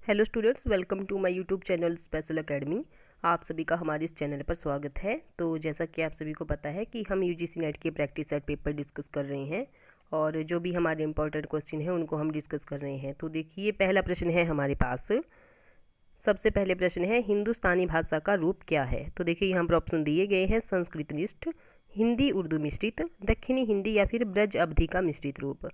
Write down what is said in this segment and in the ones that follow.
Hello students, welcome to my YouTube channel special academy. आप सभी का हमारे इस चैनल पर स्वागत है। तो जैसा कि आप सभी को पता है कि हम यूजीसी नेट के प्रैक्टिस सेट पेपर डिस्कस कर रहे हैं और जो भी हमारे इंपॉर्टेंट क्वेश्चन हैं उनको हम डिस्कस कर रहे हैं। तो देखिए, पहला प्रश्न है हमारे पास। सबसे पहले प्रश्न है, हिंदुस्तानी भाषा का रूप क्या है। तो देखिए, यहाँ पर ऑप्शन दिए गए हैं, संस्कृतनिष्ठ, हिंदी उर्दू मिश्रित, दक्षिणी हिंदी या फिर ब्रज अवधि का मिश्रित रूप।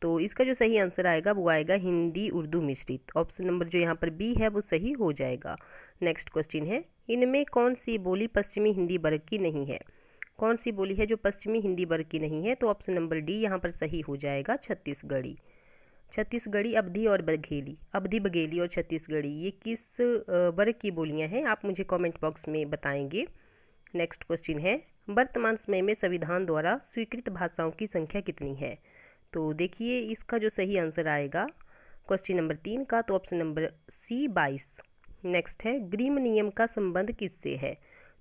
तो इसका जो सही आंसर आएगा वो आएगा हिंदी उर्दू मिश्रित। ऑप्शन नंबर जो यहाँ पर बी है वो सही हो जाएगा। नेक्स्ट क्वेश्चन है, इनमें कौन सी बोली पश्चिमी हिंदी वर्ग की नहीं है। कौन सी बोली है जो पश्चिमी हिंदी वर्ग की नहीं है। तो ऑप्शन नंबर डी यहाँ पर सही हो जाएगा, छत्तीसगढ़ी। छत्तीसगढ़ी, अवधी और बघेली, अवधी बघेली और छत्तीसगढ़ी, ये किस वर्ग की बोलियाँ हैं, आप मुझे कमेंट बॉक्स में बताएंगे। नेक्स्ट क्वेश्चन है, वर्तमान समय में संविधान द्वारा स्वीकृत भाषाओं की संख्या कितनी है। तो देखिए, इसका जो सही आंसर आएगा क्वेश्चन नंबर 3 का, तो ऑप्शन नंबर सी 22। नेक्स्ट है, ग्रीम नियम का संबंध किससे है।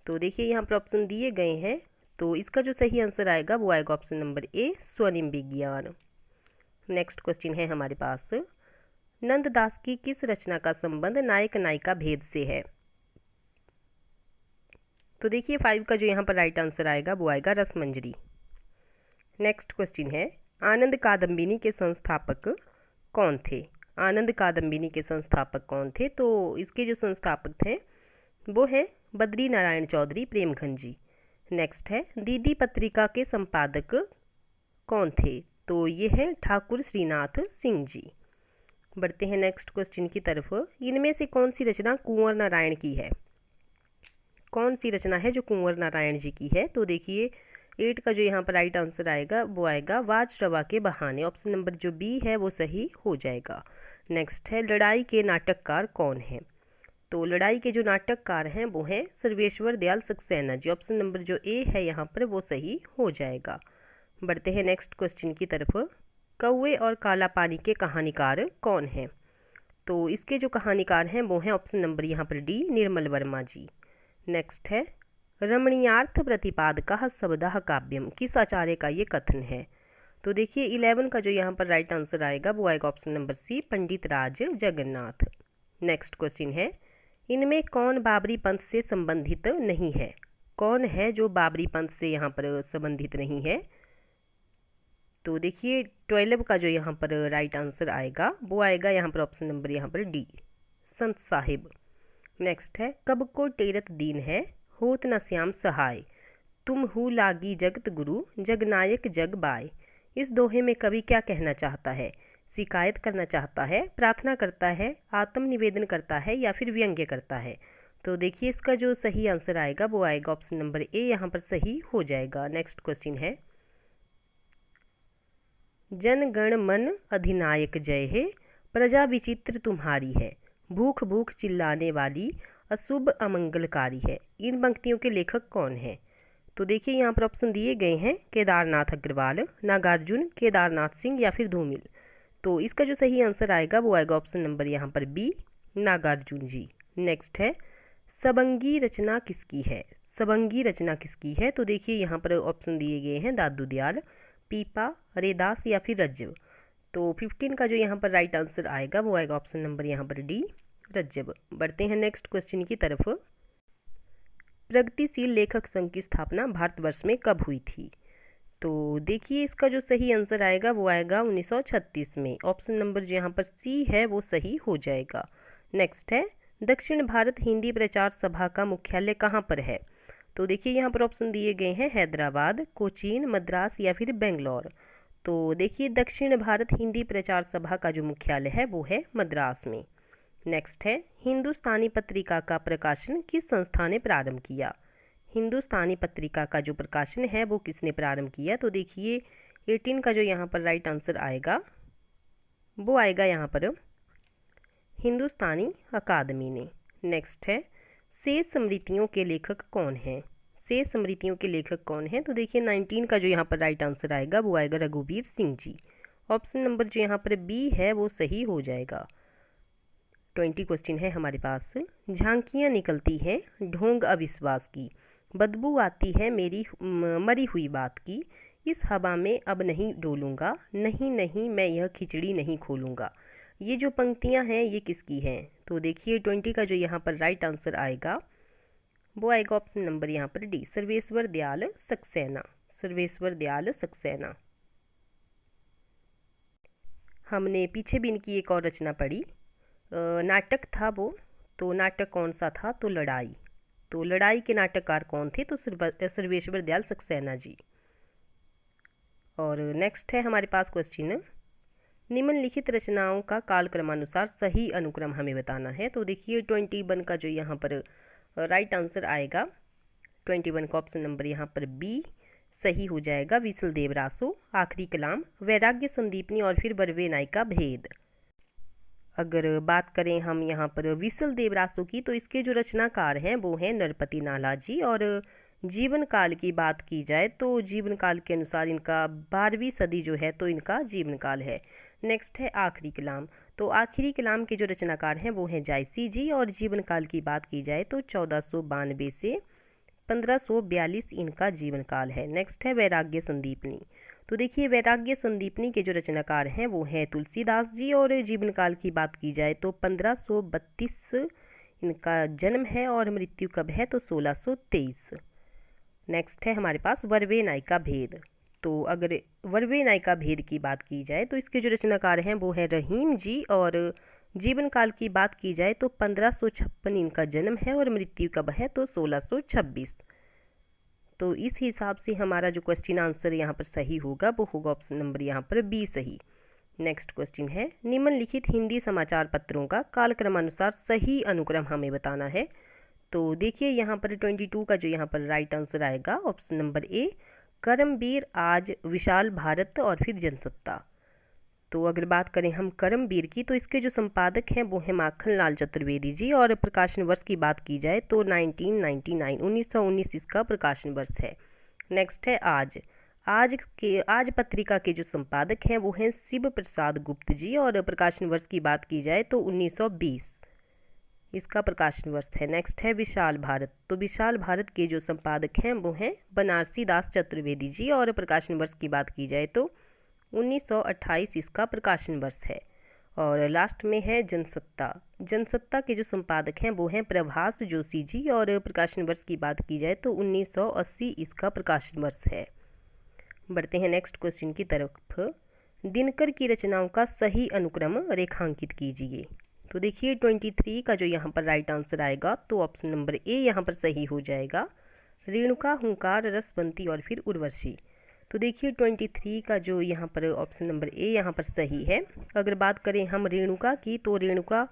तो देखिए, यहाँ पर ऑप्शन दिए गए हैं, तो इसका जो सही आंसर आएगा वो आएगा ऑप्शन नंबर ए, स्वनिम विज्ञान। नेक्स्ट क्वेश्चन है हमारे पास, नंददास की किस रचना का संबंध नायक नायिका भेद से है। तो देखिए, 5 का जो यहाँ पर राइट आंसर आएगा वो आएगा रसमंजरी। नेक्स्ट क्वेश्चन है, आनंद कादम्बिनी के संस्थापक कौन थे। आनंद कादम्बिनी के संस्थापक कौन थे। तो इसके जो संस्थापक थे वो हैं बद्री नारायण चौधरी प्रेमघन जी। नेक्स्ट है, दीदी पत्रिका के संपादक कौन थे। तो ये हैं ठाकुर श्रीनाथ सिंह जी। बढ़ते हैं नेक्स्ट क्वेश्चन की तरफ, इनमें से कौन सी रचना कुंवर नारायण की है। कौन सी रचना है जो कुंवर नारायण जी की है। तो देखिए, 8 का जो यहाँ पर राइट आंसर आएगा वो आएगा वाज श्रवा के बहाने। ऑप्शन नंबर जो बी है वो सही हो जाएगा। नेक्स्ट है, लड़ाई के नाटककार कौन है। तो लड़ाई के जो नाटककार हैं वो हैं सर्वेश्वर दयाल सक्सेना जी। ऑप्शन नंबर जो ए है यहाँ पर वो सही हो जाएगा। बढ़ते हैं नेक्स्ट क्वेश्चन की तरफ, कौवे और काला पानी के कहानीकार कौन हैं। तो इसके जो कहानीकार हैं वो हैं ऑप्शन नंबर यहाँ पर डी, निर्मल वर्मा जी। नेक्स्ट है, रमणीयार्थ प्रतिपादकः शब्दः काव्यम, किस आचार्य का ये कथन है। तो देखिए, 11 का जो यहाँ पर राइट आंसर आएगा वो आएगा ऑप्शन नंबर सी, पंडित राज जगन्नाथ। नेक्स्ट क्वेश्चन है, इनमें कौन बाबरी पंथ से संबंधित नहीं है। कौन है जो बाबरी पंथ से यहाँ पर संबंधित नहीं है। तो देखिए, 12 का जो यहाँ पर राइट आंसर आएगा वो आएगा यहाँ पर ऑप्शन नंबर यहाँ पर डी, संत साहिब। नेक्स्ट है, कब को टेरत दीन है होत न श्याम सहाय, तुम हु लागी जगत गुरु जगनायक जग बाय। इस दोहे में कवि क्या कहना चाहता है। शिकायत करना चाहता है, प्रार्थना करता है, आत्म निवेदन करता है या फिर व्यंग्य करता है। तो देखिए, इसका जो सही आंसर आएगा वो आएगा ऑप्शन नंबर ए, यहाँ पर सही हो जाएगा। नेक्स्ट क्वेश्चन है, जन गण मन अधिनायक जय है, प्रजा विचित्र तुम्हारी है, भूख भूख चिल्लाने वाली अशुभ अमंगलकारी है। इन पंक्तियों के लेखक कौन हैं। तो देखिए, यहाँ पर ऑप्शन दिए गए हैं, केदारनाथ अग्रवाल, नागार्जुन, केदारनाथ सिंह या फिर धूमिल। तो इसका जो सही आंसर आएगा वो आएगा ऑप्शन नंबर यहाँ पर बी, नागार्जुन जी। नेक्स्ट है, सबंगी रचना किसकी है। सबंगी रचना किसकी है। तो देखिए, यहाँ पर ऑप्शन दिए गए हैं, दादू दयाल, पीपा, रेदास या फिर रज्जव। तो 15 का जो यहाँ पर राइट आंसर आएगा वो आएगा ऑप्शन नंबर यहाँ पर डी, रज्जव। बढ़ते हैं नेक्स्ट क्वेश्चन की तरफ, प्रगतिशील लेखक संघ की स्थापना भारतवर्ष में कब हुई थी। तो देखिए, इसका जो सही आंसर आएगा वो आएगा 1936 में। ऑप्शन नंबर जो यहाँ पर सी है वो सही हो जाएगा। नेक्स्ट है, दक्षिण भारत हिंदी प्रचार सभा का मुख्यालय कहाँ पर है। तो देखिए, यहाँ पर ऑप्शन दिए गए हैं, हैदराबाद, कोचीन, मद्रास या फिर बेंगलोर। तो देखिए, दक्षिण भारत हिंदी प्रचार सभा का जो मुख्यालय है वो है मद्रास में। नेक्स्ट है, हिंदुस्तानी पत्रिका का प्रकाशन किस संस्था ने प्रारंभ किया। हिंदुस्तानी पत्रिका का जो प्रकाशन है वो किसने प्रारंभ किया। तो देखिए, 18 का जो यहाँ पर राइट आंसर आएगा वो आएगा यहाँ पर हिंदुस्तानी अकादमी ने। नेक्स्ट है, शेष स्मृतियों के लेखक कौन हैं। शेष स्मृतियों के लेखक कौन हैं। तो देखिए, 19 का जो यहाँ पर राइट आंसर आएगा वो आएगा रघुवीर सिंह जी। ऑप्शन नंबर जो यहाँ पर बी है वो सही हो जाएगा। 20 क्वेश्चन है हमारे पास, झांकियाँ निकलती हैं ढोंग अविश्वास की, बदबू आती है मेरी मरी हुई बात की, इस हवा में अब नहीं डोलूंगा, नहीं नहीं मैं यह खिचड़ी नहीं खोलूंगा। ये जो पंक्तियां हैं ये किसकी हैं? तो देखिए 20 का जो यहाँ पर राइट आंसर आएगा वो आएगा ऑप्शन नंबर यहाँ पर डी, सर्वेश्वर दयाल सक्सेना। सर्वेश्वर दयाल सक्सेना। हमने पीछे भी इनकी एक और रचना पढ़ी, नाटक था वो, तो नाटक कौन सा था? तो लड़ाई। तो लड़ाई के नाटककार कौन थे? तो सर्वेश्वर दयाल सक्सेना जी। और नेक्स्ट है हमारे पास क्वेश्चन, निम्नलिखित रचनाओं का कालक्रमानुसार सही अनुक्रम हमें बताना है। तो देखिए 21 का जो यहाँ पर राइट आंसर आएगा, 21 का ऑप्शन नंबर यहाँ पर बी सही हो जाएगा, विसल देवरासो, आखिरी कलाम, वैराग्य संदीपनी और फिर बरवे नायिका भेद। अगर बात करें हम यहाँ पर विसल देवरासो की, तो इसके जो रचनाकार हैं वो हैं नरपति नाला जी। और जीवन काल की बात की जाए तो जीवन काल के अनुसार इनका 12वीं सदी जो है तो इनका जीवन काल है। नेक्स्ट है आखिरी कलाम। तो आखिरी कलाम के जो रचनाकार हैं वो हैं जायसी जी। और जीवन काल की बात की जाए तो 1492 से 1542 इनका जीवन काल है। नेक्स्ट है वैराग्य संदीपनी। तो देखिए वैराग्य संदीपनी के जो रचनाकार हैं वो हैं तुलसीदास जी। और जीवन काल की बात की जाए तो 1532 इनका जन्म है और मृत्यु कब है? तो 1623। नेक्स्ट है हमारे पास वरवे नायिका भेद। तो अगर वरवे नायिका भेद की बात की जाए तो इसके जो रचनाकार हैं वो है रहीम जी। और जीवन काल की बात की जाए तो 1556 इनका जन्म है और मृत्यु कब है? तो 1626। तो इस हिसाब से हमारा जो क्वेश्चन आंसर यहाँ पर सही होगा वो होगा ऑप्शन नंबर यहाँ पर बी सही। नेक्स्ट क्वेश्चन है, निम्नलिखित हिंदी समाचार पत्रों का कालक्रमानुसार सही अनुक्रम हमें बताना है। तो देखिए यहाँ पर 22 का जो यहाँ पर राइट आंसर आएगा ऑप्शन नंबर ए, कर्मवीर, आज, विशाल भारत और फिर जनसत्ता। तो अगर बात करें हम कर्मवीर की, तो इसके जो संपादक हैं वो हैं माखन लाल चतुर्वेदी जी। और प्रकाशन वर्ष की बात की जाए तो 1999 1919 इसका प्रकाशन वर्ष है। नेक्स्ट है आज पत्रिका के जो संपादक हैं वो हैं शिव प्रसाद गुप्त जी। और प्रकाशन वर्ष की बात की जाए तो 1920 इसका प्रकाशन वर्ष है। नेक्स्ट है विशाल भारत। तो विशाल भारत के जो संपादक हैं वो हैं बनारसी दास चतुर्वेदी जी। और प्रकाशन वर्ष की बात की जाए तो 1928 इसका प्रकाशन वर्ष है। और लास्ट में है जनसत्ता। जनसत्ता के जो संपादक हैं वो हैं प्रभास जोशी जी। और प्रकाशन वर्ष की बात की जाए तो 1980 इसका प्रकाशन वर्ष है। बढ़ते हैं नेक्स्ट क्वेश्चन की तरफ, दिनकर की रचनाओं का सही अनुक्रम रेखांकित कीजिए। तो देखिए 23 का जो यहाँ पर राइट आंसर आएगा तो ऑप्शन नंबर ए यहाँ पर सही हो जाएगा, रेणुका, हुंकार, रसवंती और फिर उर्वशी। तो देखिए 23 का जो यहाँ पर ऑप्शन नंबर ए यहाँ पर सही है। अगर बात करें हम रेणुका की, तो रेणुका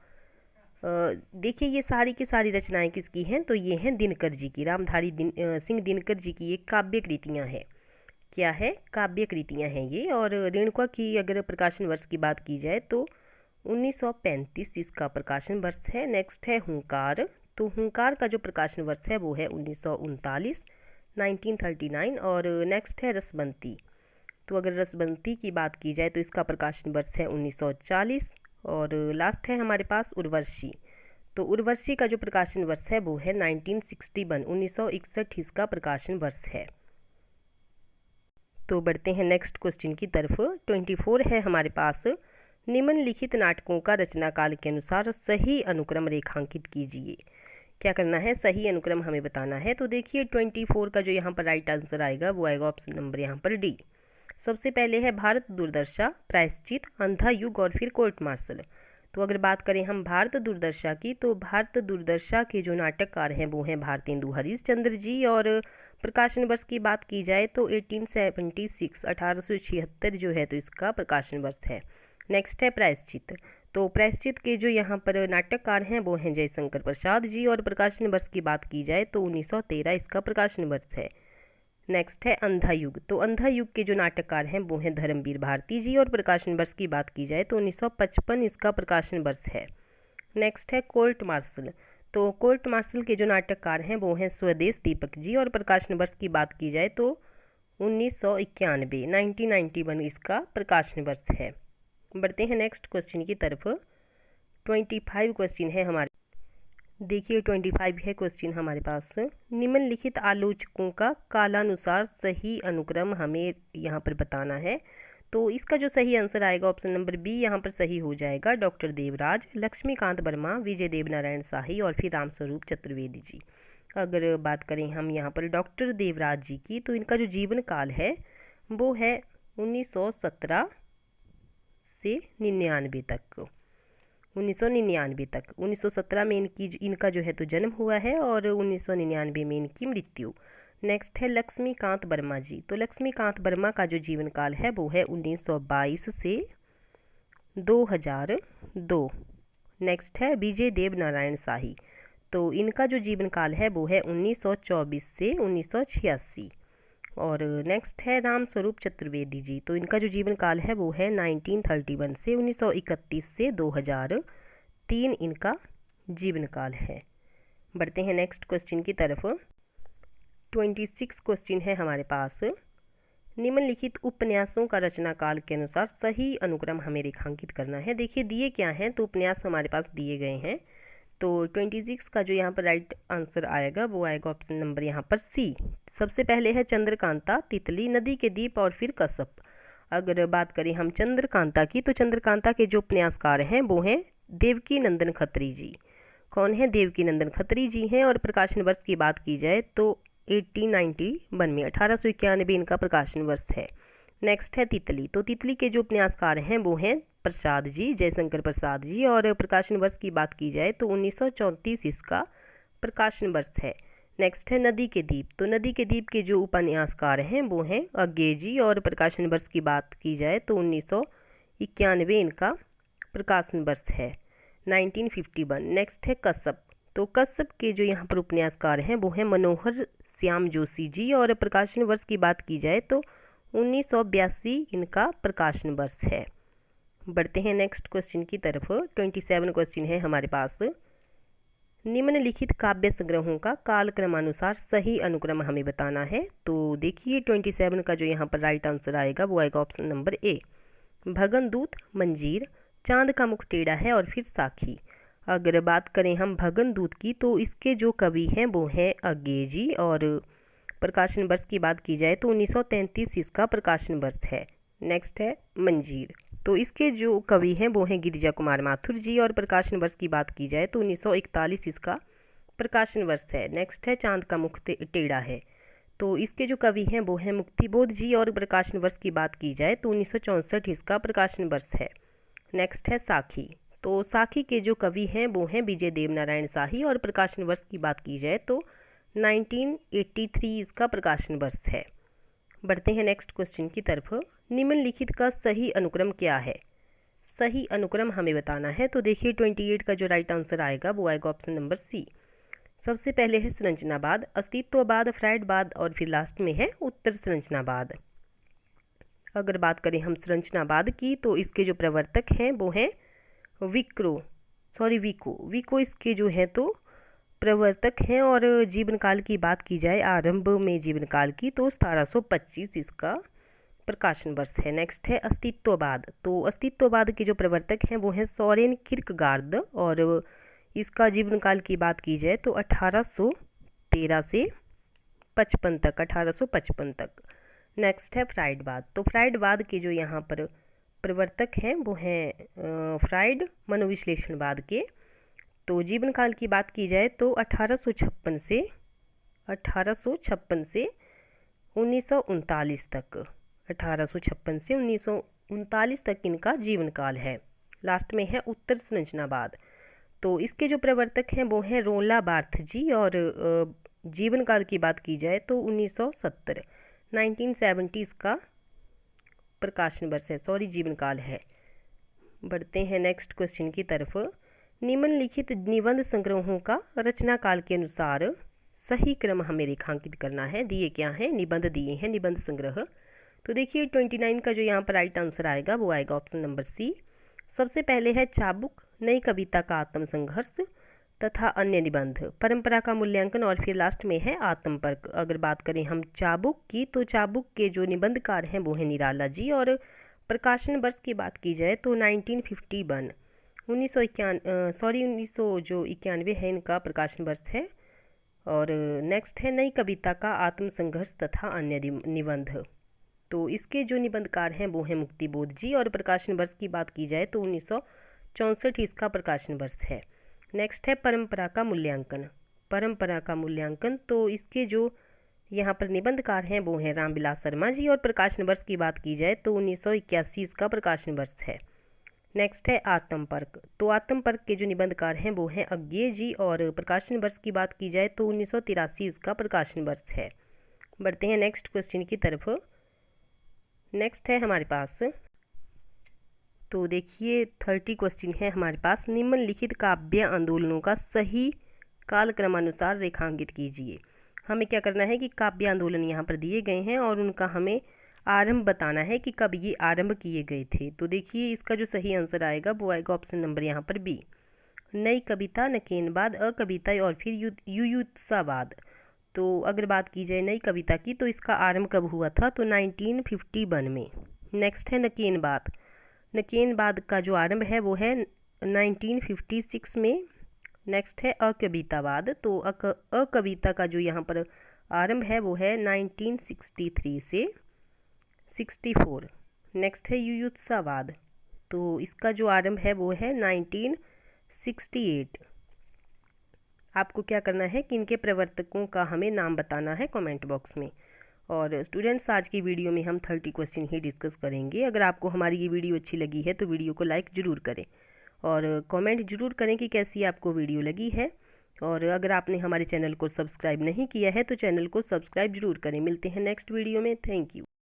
देखिए ये सारी की सारी रचनाएं किसकी हैं? तो ये हैं दिनकर जी की, रामधारी सिंह दिनकर जी की ये काव्य कृतियाँ हैं। क्या है? काव्य कृतियाँ हैं ये। और रेणुका की अगर प्रकाशन वर्ष की बात की जाए तो 1935 इसका प्रकाशन वर्ष है। नेक्स्ट है हुंकार। तो हुंकार का जो प्रकाशन वर्ष है वो है 1939 1939। और नेक्स्ट है रसवंती। तो अगर रसवंती की बात की जाए तो इसका प्रकाशन वर्ष है 1940। और लास्ट है हमारे पास उर्वशी। तो उर्वशी का जो प्रकाशन वर्ष है वो है 1961 1961 इसका प्रकाशन वर्ष है। तो बढ़ते हैं नेक्स्ट क्वेश्चन की तरफ। 24 है हमारे पास, निम्नलिखित नाटकों का रचना काल के अनुसार सही अनुक्रम रेखांकित कीजिए। क्या करना है? सही अनुक्रम हमें बताना है। तो देखिए 24 का जो यहाँ पर राइट आंसर आएगा वो आएगा ऑप्शन नंबर यहाँ पर डी। सबसे पहले है भारत दूरदर्शा, प्रायश्चित, अंधा युग और फिर कोर्ट मार्शल। तो अगर बात करें हम भारत दूरदर्शा की, तो भारत दूरदर्शा के जो नाटककार हैं वो हैं भारतेंदु हरिश्चंद्र जी। और प्रकाशन वर्ष की बात की जाए तो 1876 1876 जो है तो इसका प्रकाशन वर्ष है। नेक्स्ट है प्रायश्चित। तो प्रायश्चित के जो यहाँ पर नाटककार हैं वो हैं जयशंकर प्रसाद जी। और प्रकाशन वर्ष की बात की जाए तो 1913 इसका प्रकाशन वर्ष है। नेक्स्ट है अंधा युग। तो अंधा युग के जो नाटककार हैं वो हैं धर्मवीर भारती जी। और प्रकाशन वर्ष की बात की जाए तो 1955 इसका प्रकाशन वर्ष है। नेक्स्ट है कोर्ट मार्शल। तो कोर्ट मार्शल के जो नाटककार हैं वो हैं स्वदेश दीपक जी। और प्रकाशन वर्ष की बात की जाए तो 1991 1991 इसका प्रकाशन वर्ष है। बढ़ते हैं नेक्स्ट क्वेश्चन की तरफ। 25 क्वेश्चन है हमारे, देखिए 25 है क्वेश्चन हमारे पास, निम्नलिखित आलोचकों का कालानुसार सही अनुक्रम हमें यहाँ पर बताना है। तो इसका जो सही आंसर आएगा ऑप्शन नंबर बी यहाँ पर सही हो जाएगा, डॉक्टर देवराज, लक्ष्मीकांत वर्मा, विजय देवनारायण शाही और फिर रामस्वरूप चतुर्वेदी जी। अगर बात करें हम यहाँ पर डॉक्टर देवराज जी की, तो इनका जो जीवन काल है वो है 1917 से 99 तक, 1999 तक। 1917 में इनका जो है तो जन्म हुआ है और 1999 में इनकी मृत्यु। नेक्स्ट है लक्ष्मीकांत वर्मा जी। तो लक्ष्मीकांत वर्मा का जो जीवन काल है वो है 1922 से 2002। नेक्स्ट है विजय देवनारायण शाही। तो इनका जो जीवन काल है वो है 1924 से 1986। और नेक्स्ट है रामस्वरूप चतुर्वेदी जी। तो इनका जो जीवन काल है वो है 1931 से 1931 से 2003 इनका जीवन काल है। बढ़ते हैं नेक्स्ट क्वेश्चन की तरफ। 26 क्वेश्चन है हमारे पास। निम्नलिखित उपन्यासों का रचना काल के अनुसार सही अनुक्रम हमें रेखांकित करना है। देखिए दिए क्या हैं, तो उपन्यास हमारे पास दिए गए हैं। तो 26 का जो यहाँ पर राइट आंसर आएगा वो आएगा ऑप्शन नंबर यहाँ पर सी। सबसे पहले है चंद्रकांता, तितली, नदी के दीप और फिर कसब। अगर बात करें हम चंद्रकांता की, तो चंद्रकांता के जो उपन्यासकार हैं वो हैं देवकी नंदन खत्री जी। कौन है? देवकी नंदन खत्री जी हैं। और प्रकाशन वर्ष की बात की जाए तो 1891 में 1891 इनका प्रकाशन वर्ष है। नेक्स्ट है तितली। तो तितली के जो उपन्यासकार हैं वो हैं प्रसाद जी, जयशंकर प्रसाद जी। और प्रकाशन वर्ष की बात की जाए तो 1934 इसका प्रकाशन वर्ष है। नेक्स्ट है नदी के दीप। तो नदी के दीप के जो उपन्यासकार हैं वो हैं अज्ञे जी। और प्रकाशन वर्ष की बात की जाए तो 1991 इनका प्रकाशन वर्ष है, 1951। नेक्स्ट है कसब। तो कसब के जो यहाँ पर उपन्यासकार हैं वो हैं मनोहर श्याम जोशी जी। और प्रकाशन वर्ष की बात की जाए तो 1982 इनका प्रकाशन वर्ष है। बढ़ते हैं नेक्स्ट क्वेश्चन की तरफ। 27 क्वेश्चन है हमारे पास। निम्नलिखित काव्य संग्रहों का कालक्रमानुसार सही अनुक्रम हमें बताना है। तो देखिए 27 का जो यहाँ पर राइट आंसर आएगा वो आएगा ऑप्शन नंबर ए, भगनदूत, मंजीर, चांद का मुख टेढ़ा है और फिर साखी। अगर बात करें हम भगनदूत की, तो इसके जो कवि हैं वो हैं अज्ञे जी। और प्रकाशन वर्ष की बात की जाए तो 1933 इसका प्रकाशन वर्ष है। नेक्स्ट है मंजीर। तो इसके जो कवि हैं वो हैं गिरिजा कुमार माथुर जी। और प्रकाशन वर्ष की बात की जाए तो 1941 इसका प्रकाशन वर्ष है। नेक्स्ट है चांद का मुख टेढ़ा है। तो इसके जो कवि हैं वो हैं मुक्तिबोध जी। और प्रकाशन वर्ष की बात की जाए तो 1964 इसका प्रकाशन वर्ष है। नेक्स्ट है साखी। तो साखी के जो कवि हैं वो हैं विजय देवनारायण शाही। और प्रकाशन वर्ष की बात की जाए तो 1983 इसका प्रकाशन वर्ष है। बढ़ते हैं नेक्स्ट क्वेश्चन की तरफ। निम्नलिखित का सही अनुक्रम क्या है? सही अनुक्रम हमें बताना है। तो देखिए 28 का जो राइट आंसर आएगा वो आएगा ऑप्शन नंबर सी। सबसे पहले है संरचनावाद, अस्तित्ववाद, फ्रायडवाद और फिर लास्ट में है उत्तर संरचनावाद। अगर बात करें हम संरचनावाद की, तो इसके जो प्रवर्तक हैं वो हैं विको इसके जो है तो प्रवर्तक हैं। और जीवन काल की बात की जाए आरंभ में जीवन काल की, तो 1725 इसका प्रकाशन वर्ष है। नेक्स्ट है अस्तित्ववाद। तो अस्तित्ववाद के जो प्रवर्तक हैं वो हैं सोरेन किर्कगार्द। और इसका जीवन काल की बात की जाए तो 1813 से 55 तक, 1855 तक। नेक्स्ट है फ्रायडवाद। तो फ्रायडवाद के जो यहाँ पर प्रवर्तक हैं वो हैं फ्रायड मनोविश्लेषणवाद के। तो जीवन काल की बात की जाए तो 1856 से 1939 तक, 1856 से 1939 तक इनका जीवन काल है। लास्ट में है उत्तर संरचनावाद। तो इसके जो प्रवर्तक हैं वो हैं रोला बार्थ जी। और जीवन काल की बात की जाए तो 1970, 1970 का प्रकाशन वर्ष है, जीवन काल है। बढ़ते हैं नेक्स्ट क्वेश्चन की तरफ। निम्नलिखित निबंध संग्रहों का रचना काल के अनुसार सही क्रम हमें रेखांकित करना है। दिए क्या हैं? निबंध दिए हैं, निबंध संग्रह। तो देखिए 29 का जो यहाँ पर राइट आंसर आएगा वो आएगा ऑप्शन नंबर सी। सबसे पहले है चाबुक, नई कविता का आत्मसंघर्ष तथा अन्य निबंध, परंपरा का मूल्यांकन और फिर लास्ट में है आत्मपर्क। अगर बात करें हम चाबुक की, तो चाबुक के जो निबंधकार हैं वो हैं निराला जी। और प्रकाशन वर्ष की बात की जाए तो 1951, 1991 है इनका प्रकाशन वर्ष है। और नेक्स्ट है नई कविता का आत्मसंघर्ष तथा अन्य निबंध। तो इसके जो निबंधकार हैं वो हैं मुक्तिबोध जी, और प्रकाशन वर्ष की बात की जाए तो 1964 इसका प्रकाशन वर्ष है। नेक्स्ट है परंपरा का मूल्यांकन। परंपरा का मूल्यांकन, तो इसके जो यहाँ पर निबंधकार हैं वो हैं रामविलास शर्मा जी, और प्रकाशन वर्ष की बात की जाए तो 1981 इसका प्रकाशन वर्ष है। नेक्स्ट है आत्मपर्क। तो आत्मपर्क के जो निबंधकार हैं वो हैं अज्ञे जी, और प्रकाशन वर्ष की बात की जाए तो 1983 इसका प्रकाशन वर्ष है। बढ़ते हैं नेक्स्ट क्वेश्चन की तरफ। नेक्स्ट है हमारे पास, तो देखिए 30 क्वेश्चन है हमारे पास। निम्नलिखित काव्य आंदोलनों का सही कालक्रमानुसार रेखांकित कीजिए। हमें क्या करना है कि काव्य आंदोलन यहाँ पर दिए गए हैं और उनका हमें आरंभ बताना है कि कब ये आरंभ किए गए थे। तो देखिए इसका जो सही आंसर आएगा वो आएगा ऑप्शन नंबर यहाँ पर बी, नई कविता, नकेनवाद, अकविता और फिर युयुत्सावाद। तो अगर बात की जाए नई कविता की तो इसका आरंभ कब हुआ था, तो 1951 में। नेक्स्ट है नकेनवाद। नकेनवाद का जो आरंभ है वो है 1956 में। नेक्स्ट है अकवितावाद। तो अकविता का जो यहाँ पर आरंभ है वो है 1963 से 64। नेक्स्ट है युयुत्सावाद। तो इसका जो आरंभ है वो है 1968। आपको क्या करना है कि इनके प्रवर्तकों का हमें नाम बताना है कमेंट बॉक्स में। और स्टूडेंट्स आज की वीडियो में हम 30 क्वेश्चन ही डिस्कस करेंगे। अगर आपको हमारी ये वीडियो अच्छी लगी है तो वीडियो को लाइक ज़रूर करें और कमेंट ज़रूर करें कि कैसी आपको वीडियो लगी है। और अगर आपने हमारे चैनल को सब्सक्राइब नहीं किया है तो चैनल को सब्सक्राइब ज़रूर करें। मिलते हैं नेक्स्ट वीडियो में। Thank you.